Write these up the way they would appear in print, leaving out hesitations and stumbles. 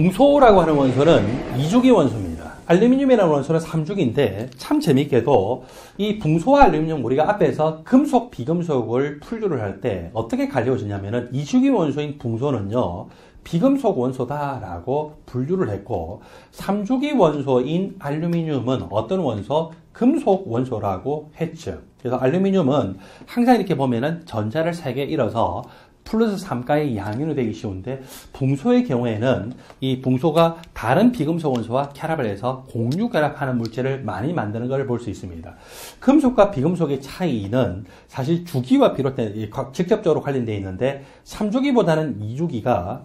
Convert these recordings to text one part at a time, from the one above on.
붕소라고 하는 원소는 2주기 원소입니다. 알루미늄이라는 원소는 3주기인데 참 재밌게도 이 붕소와 알루미늄 우리가 앞에서 금속, 비금속을 분류를 할 때 어떻게 갈려지냐면은 2주기 원소인 붕소는요, 비금속 원소다라고 분류를 했고 3주기 원소인 알루미늄은 어떤 원소? 금속 원소라고 했죠. 그래서 알루미늄은 항상 이렇게 보면은 전자를 3개 잃어서 플러스 3가의 양면이 되기 쉬운데 붕소의 경우에는 이 붕소가 다른 비금속 원소와 결합을 해서 공유 결합하는 물질을 많이 만드는 것을 볼 수 있습니다. 금속과 비금속의 차이는 사실 주기와 비롯된 직접적으로 관련되어 있는데 3주기보다는 2주기가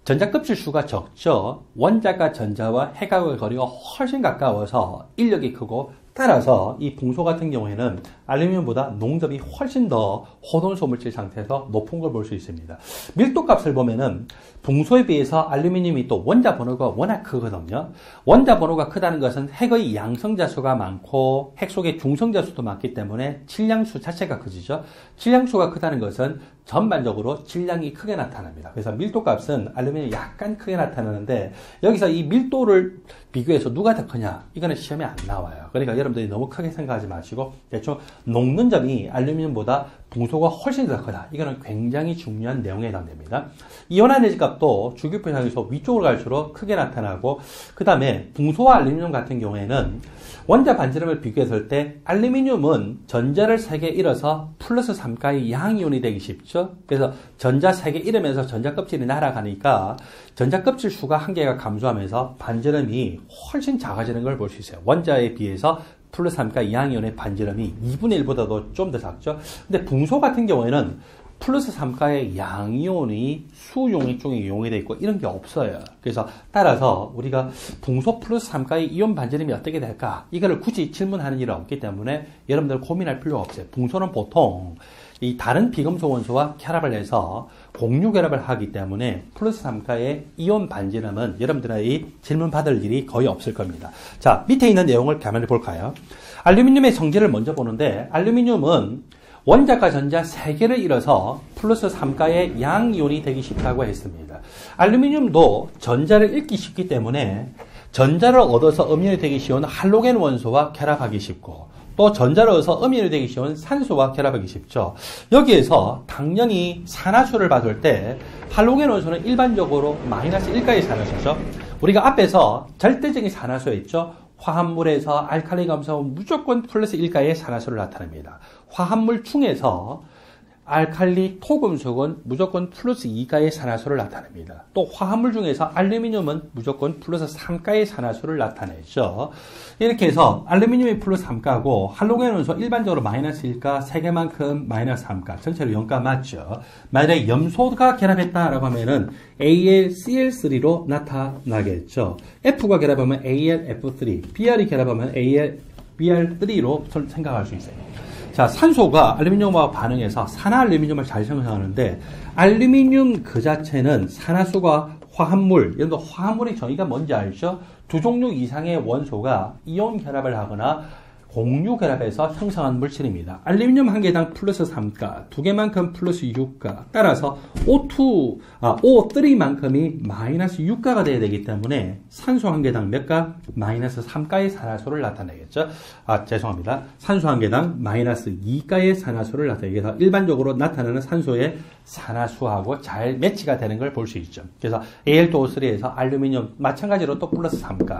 전자 껍질 수가 적죠. 원자가 전자와 핵하고의 거리가 훨씬 가까워서 인력이 크고 따라서 이 붕소 같은 경우에는 알루미늄보다 농도이 훨씬 더 호돈소 물질 상태에서 높은 걸 볼 수 있습니다. 밀도 값을 보면은 붕소에 비해서 알루미늄이 또 원자 번호가 워낙 크거든요. 원자 번호가 크다는 것은 핵의 양성자 수가 많고 핵 속에 중성자 수도 많기 때문에 질량수 자체가 커지죠. 질량수가 크다는 것은 전반적으로 질량이 크게 나타납니다. 그래서 밀도 값은 알루미늄이 약간 크게 나타나는데 여기서 이 밀도를 비교해서 누가 더 크냐? 이거는 시험에 안 나와요. 그러니까 여러분들이 너무 크게 생각하지 마시고 대충 녹는 점이 알루미늄보다 붕소가 훨씬 더 크다. 이거는 굉장히 중요한 내용에 해당됩니다. 이온 에너지 값도 주기표상에서 위쪽으로 갈수록 크게 나타나고 그 다음에 붕소와 알루미늄 같은 경우에는 원자 반지름을 비교했을 때 알루미늄은 전자를 3개 잃어서 플러스 3가의 양이온이 되기 쉽죠. 그래서 전자 3개 잃으면서 전자 껍질이 날아가니까 전자 껍질 수가 1개가 감소하면서 반지름이 훨씬 작아지는 걸 볼 수 있어요. 원자에 비해서 플러스 3가 양이온의 반지름이 2분의 1보다도 좀 더 작죠. 근데 붕소 같은 경우에는 플러스 3가의 양이온이 수용액 중에 이용이 되어 있고 이런 게 없어요. 그래서 따라서 우리가 붕소 플러스 3가의 이온 반지름이 어떻게 될까? 이거를 굳이 질문하는 일은 없기 때문에 여러분들 고민할 필요가 없어요. 붕소는 보통 이 다른 비금속 원소와 결합을 해서 공유 결합을 하기 때문에 플러스 3가의 이온 반지름은 여러분들의 질문 받을 일이 거의 없을 겁니다. 자, 밑에 있는 내용을 가만히 볼까요? 알루미늄의 성질을 먼저 보는데 알루미늄은 원자가 전자 3개를 잃어서 플러스 3가의 양이온이 되기 쉽다고 했습니다. 알루미늄도 전자를 잃기 쉽기 때문에 전자를 얻어서 음이온이 되기 쉬운 할로겐 원소와 결합하기 쉽고 또 전자를 얻어서 음이온이 되기 쉬운 산소와 결합하기 쉽죠. 여기에서 당연히 산화수를 봤을 때 할로겐 원소는 일반적으로 마이너스 1가의 산화수죠. 우리가 앞에서 절대적인 산화수였죠. 화합물에서 알칼리 감소하면 무조건 플러스 1가의 산화수를 나타냅니다. 화합물 중에서 알칼리 토금속은 무조건 플러스 2가의 산화수를 나타냅니다. 또 화합물 중에서 알루미늄은 무조건 플러스 3가의 산화수를 나타내죠. 이렇게 해서 알루미늄이 플러스 3가고 할로겐 원소 일반적으로 마이너스 1가, 3개만큼 마이너스 3가, 전체로 0가 맞죠. 만약에 염소가 결합했다라고 하면은 AlCl3로 나타나겠죠. F가 결합하면 AlF3, Br이 결합하면 AlBr3로 생각할 수 있어요. 자, 산소가 알루미늄과 반응해서 산화알루미늄을 잘 생성하는데 알루미늄 그 자체는 산화수가 화합물, 예를 들어 화합물의 정의가 뭔지 알죠? 두 종류 이상의 원소가 이온 결합을 하거나 공유 결합해서 형성한 물질입니다. 알루미늄 1개당 플러스 3가, 2개만큼 플러스 6가, 따라서 O3만큼이 마이너스 6가가 돼야 되기 때문에 산소 1개당 몇 가? 마이너스 3가의 산화수를 나타내겠죠. 죄송합니다. 산소 1개당 마이너스 2가의 산화수를 나타내게 해서 일반적으로 나타나는 산소의 산화수하고 잘 매치가 되는 걸 볼 수 있죠. 그래서 Al2O3에서 알루미늄 마찬가지로 또 플러스 3가.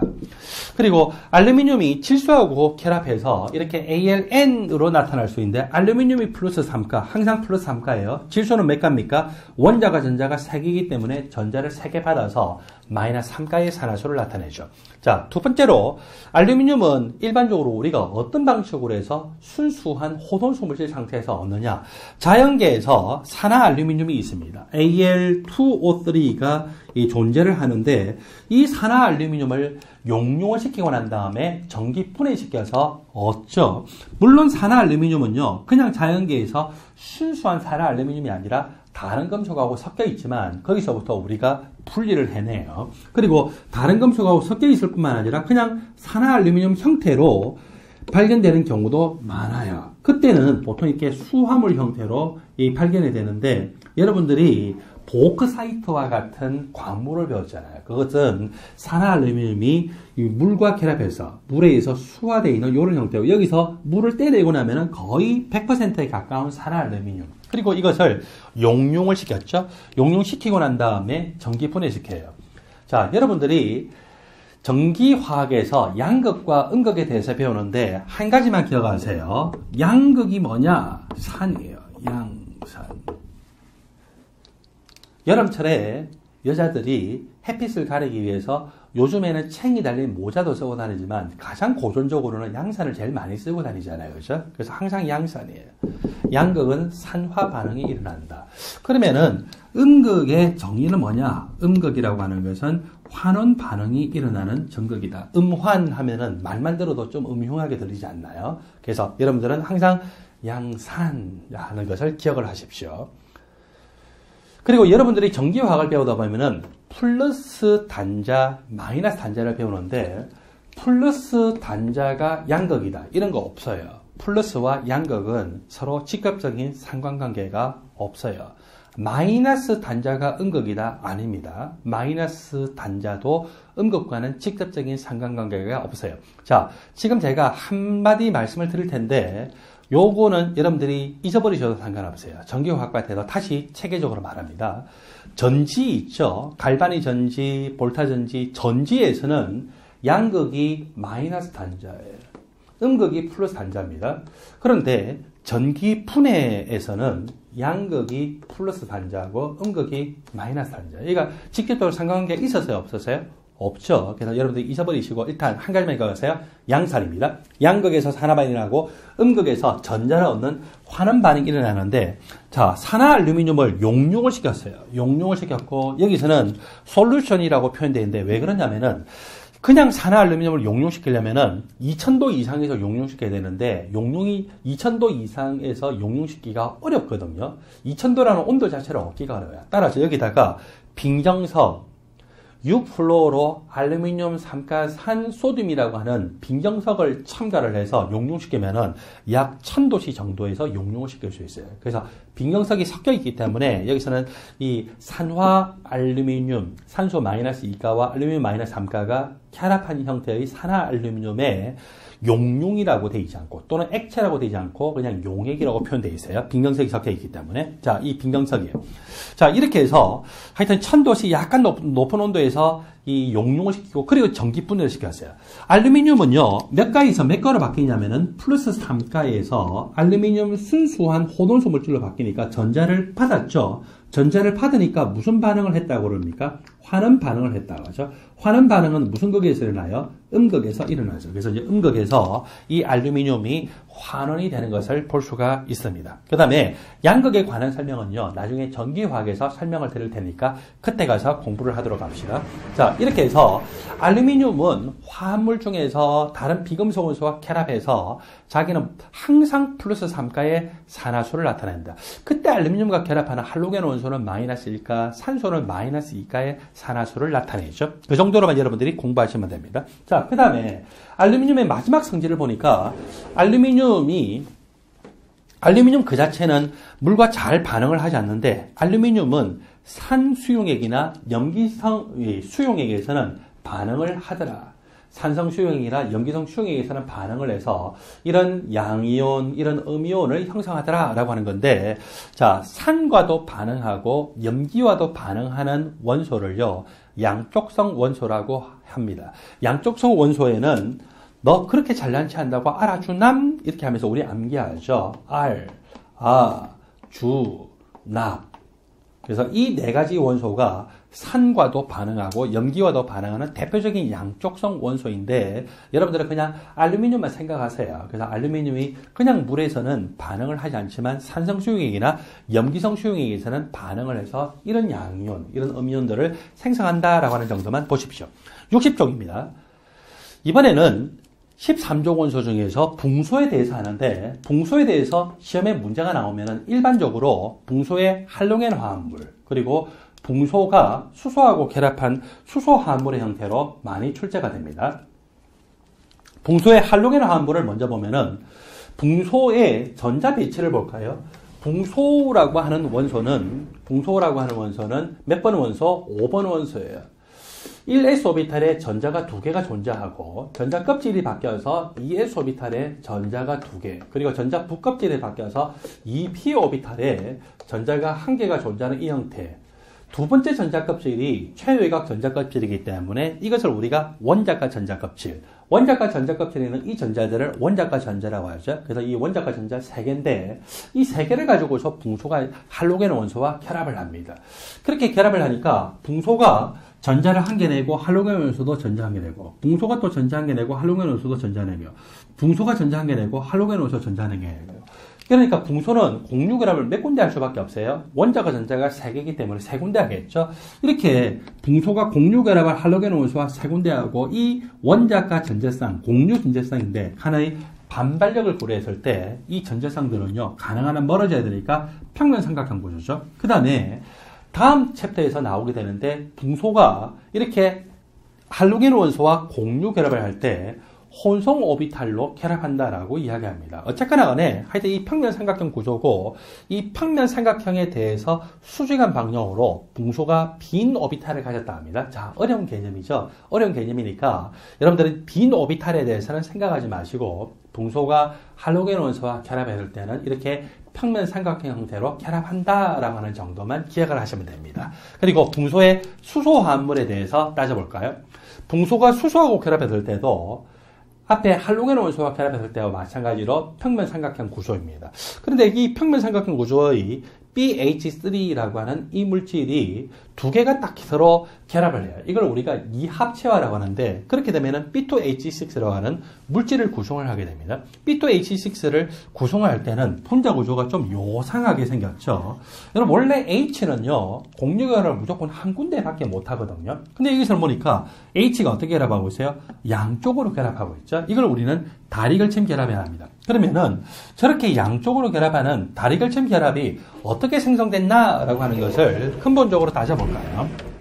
그리고 알루미늄이 질소하고 결합해서 이렇게 AlN으로 나타날 수 있는데 알루미늄이 플러스 3가, 항상 플러스 3가예요. 질소는 몇 가입니까? 원자가 전자가 3개이기 때문에 전자를 3개 받아서 마이너스 3가의 산화수를 나타내죠. 자, 두 번째로 알루미늄은 일반적으로 우리가 어떤 방식으로 해서 순수한 호돈수 물질 상태에서 얻느냐? 자연계에서 산화 알루미늄이 있습니다. Al2O3가 존재를 하는데 이 산화 알루미늄을 용융을 시키고 난 다음에 전기 분해시켜서 얻죠. 물론 산화 알루미늄은요, 그냥 자연계에서 순수한 산화 알루미늄이 아니라 다른 금속하고 섞여 있지만 거기서부터 우리가 분리를 해내요. 그리고 다른 금속하고 섞여 있을 뿐만 아니라 그냥 산화 알루미늄 형태로 발견되는 경우도 많아요. 그때는 보통 이렇게 수화물 형태로 발견이 되는데 여러분들이 보크사이트와 같은 광물을 배웠잖아요. 그것은 산화알루미늄이 이 물과 결합해서 물에 의해서 수화되어 있는 이런 형태고, 여기서 물을 떼내고 나면은 거의 100%에 가까운 산화알루미늄. 그리고 이것을 용융을 시켰죠. 용융시키고 난 다음에 전기 분해시켜요. 자, 여러분들이 전기화학에서 양극과 음극에 대해서 배우는데 한 가지만 기억하세요. 양극이 뭐냐? 산이에요. 양산. 여름철에 여자들이 햇빛을 가리기 위해서 요즘에는 챙이 달린 모자도 쓰고 다니지만 가장 고전적으로는 양산을 제일 많이 쓰고 다니잖아요. 그죠? 그래서 항상 양산이에요. 양극은 산화 반응이 일어난다. 그러면은 음극의 정의는 뭐냐? 음극이라고 하는 것은 환원 반응이 일어나는 전극이다. 음환 하면은 말만 들어도 좀 음흉하게 들리지 않나요? 그래서 여러분들은 항상 양산 하는 것을 기억을 하십시오. 그리고 여러분들이 전기화학을 배우다 보면은 플러스 단자, 마이너스 단자를 배우는데 플러스 단자가 양극이다. 이런 거 없어요. 플러스와 양극은 서로 직접적인 상관관계가 없어요. 마이너스 단자가 음극이다? 아닙니다. 마이너스 단자도 음극과는 직접적인 상관관계가 없어요. 자, 지금 제가 한마디 말씀을 드릴 텐데 요거는 여러분들이 잊어버리셔도 상관없어요. 전기화학과 대해서 다시 체계적으로 말합니다. 전지 있죠? 갈바니 전지, 볼타 전지, 전지에서는 양극이 마이너스 단자예요. 음극이 플러스 단자입니다. 그런데 전기 분해에서는 양극이 플러스 단자고 음극이 마이너스 단자. 그러니까 직접적으로 상관관계가 있었어요? 없었어요? 없죠. 그래서 여러분들이 잊어버리시고 일단 한 가지만 기억하세요. 양산입니다. 양극에서 산화 반응이 일어나고 음극에서 전자를 얻는 환원 반응이 일어나는데, 자, 산화알루미늄을 용융을 시켰어요. 용융을 시켰고 여기서는 솔루션이라고 표현되어 있는데 왜 그러냐면은 그냥 산화알루미늄을 용융시키려면은 2000도 이상에서 용융시켜야 되는데 용융이 2000도 이상에서 용융시키기가 어렵거든요. 2000도라는 온도 자체를 얻기가 어려워요. 따라서 여기다가 빙정석, 6플로로 알루미늄 삼가산 소듐이라고 하는 빙정석을 첨가를 해서 용융시키면은 약 1000도씨 정도에서 용융을 시킬 수 있어요. 그래서 빙정석이 섞여 있기 때문에 여기서는 이 산화 알루미늄, 산소 마이너스 2가와 알루미늄 마이너스 3가가 결합한 형태의 산화 알루미늄에 용융이라고 되어 있지 않고 또는 액체라고 되어 있지 않고 그냥 용액이라고 표현되어 있어요. 빙정석이 섞여 있기 때문에. 자, 이 빙정석이에요. 자, 이렇게 해서 하여튼 1000도씨 약간 높은 온도에서 이 용융을 시키고 그리고 전기 분해를 시켰어요. 알루미늄은요, 몇 가에서 몇 가로 바뀌냐면은 플러스 3가에서 알루미늄 순수한 호돈수 물질로 바뀌니까 전자를 받았죠. 전자를 받으니까 무슨 반응을 했다고 그럽니까? 환원 반응을 했다고 하죠. 환원 반응은 무슨 극에서 일어나요? 음극에서 일어나죠. 그래서 이제 음극에서 이 알루미늄이 환원이 되는 것을 볼 수가 있습니다. 그 다음에 양극에 관한 설명은요, 나중에 전기화학에서 설명을 드릴 테니까 그때 가서 공부를 하도록 합시다. 자, 이렇게 해서 알루미늄은 화합물 중에서 다른 비금속 원소와 결합해서 자기는 항상 플러스 3가의 산화수를 나타낸다. 그때 알루미늄과 결합하는 할로겐 원소는 마이너스 1가, 산소는 마이너스 2가의 산화수를 나타내죠. 그 정도로만 여러분들이 공부하시면 됩니다. 자, 그 다음에 알루미늄의 마지막 성질을 보니까 알루미늄 그 자체는 물과 잘 반응을 하지 않는데 알루미늄은 산수용액이나 염기성 수용액에서는 반응을 하더라. 산성 수용액이나 염기성 수용액에서는 반응을 해서 이런 양이온, 이런 음이온을 형성하더라 라고 하는 건데, 자, 산과도 반응하고 염기와도 반응하는 원소를요, 양쪽성 원소라고 합니다. 양쪽성 원소에는 너 그렇게 잘난치 한다고 알아주남? 이렇게 하면서 우리 암기하죠. 알, 아, 주, 납. 그래서 이 네 가지 원소가 산과도 반응하고 염기와도 반응하는 대표적인 양쪽성 원소인데 여러분들은 그냥 알루미늄만 생각하세요. 그래서 알루미늄이 그냥 물에서는 반응을 하지 않지만 산성 수용액이나 염기성 수용액에서는 반응을 해서 이런 양이온, 이런 음이온들을 생성한다라고 하는 정도만 보십시오. 60쪽입니다. 이번에는 13종 원소 중에서 붕소에 대해서 하는데 붕소에 대해서 시험에 문제가 나오면 일반적으로 붕소의 할로겐 화합물 그리고 붕소가 수소하고 결합한 수소 화합물의 형태로 많이 출제가 됩니다. 붕소의 할로겐 화합물을 먼저 보면은 붕소의 전자 배치를 볼까요? 붕소라고 하는 원소는 몇 번 원소? 5번 원소예요. 1s 오비탈에 전자가 2개가 존재하고 전자 껍질이 바뀌어서 2s 오비탈에 전자가 2개, 그리고 전자 부껍질이 바뀌어서 2p 오비탈에 전자가 1개가 존재하는 이 형태. 두 번째 전자 껍질이 최외곽 전자 껍질이기 때문에 이것을 우리가 원자가 전자 껍질, 원자가 전자 껍질에 있는 이 전자들을 원자가 전자라고 하죠. 그래서 이 원자가 전자 3개인데 이 3개를 가지고서 붕소가 할로겐 원소와 결합을 합니다. 그렇게 결합을 하니까 붕소가 전자를 1개 내고 할로겐 원소도 전자 1개 내고, 붕소가 또 전자 1개 내고 할로겐 원소도 전자 내며, 붕소가 전자 1개 내고 할로겐 원소 전자 1개 내고. 그러니까 붕소는 공유결합을 몇 군데 할 수밖에 없어요. 원자가 전자가 3개이기 때문에 3군데 하겠죠. 이렇게 붕소가 공유결합을 할로겐 원소와 3군데 하고, 이 원자가 전자쌍, 공유 전자쌍인데 하나의 반발력을 고려했을 때 이 전자쌍들은요, 가능한 한 멀어져야 되니까 평면 삼각형 구조죠. 그 다음에 다음 챕터에서 나오게 되는데, 붕소가 이렇게 할로겐 원소와 공유 결합을 할 때 혼성 오비탈로 결합한다라고 이야기합니다. 어쨌거나 간에 하여튼 이 평면 삼각형 구조고, 이 평면 삼각형에 대해서 수직한 방향으로 붕소가 빈 오비탈을 가졌다 합니다. 자, 어려운 개념이죠. 어려운 개념이니까 여러분들은 빈 오비탈에 대해서는 생각하지 마시고, 붕소가 할로겐 원소와 결합했을 때는 이렇게 평면 삼각형 형태로 결합한다라고 하는 정도만 기억을 하시면 됩니다. 그리고 붕소의 수소 화합물에 대해서 따져볼까요? 붕소가 수소하고 결합했을 때도 앞에 할로겐 원소와 결합했을 때와 마찬가지로 평면 삼각형 구조입니다. 그런데 이 평면 삼각형 구조의 BH3라고 하는 이 물질이 2개가 딱 서로 결합을 해요. 이걸 우리가 이합체화라고 하는데, 그렇게 되면은 B2H6라고 하는 물질을 구성을 하게 됩니다. B2H6를 구성할 때는 분자 구조가 좀 요상하게 생겼죠. 여러분, 원래 H는요, 공유결합을 무조건 한 군데밖에 못 하거든요. 근데 여기서 보니까 H가 어떻게 결합하고 있어요? 양쪽으로 결합하고 있죠. 이걸 우리는 다리걸침 결합이라 합니다. 그러면은 저렇게 양쪽으로 결합하는 다리걸침 결합이 어떻게 생성됐나라고 하는 것을 근본적으로 따져볼까요?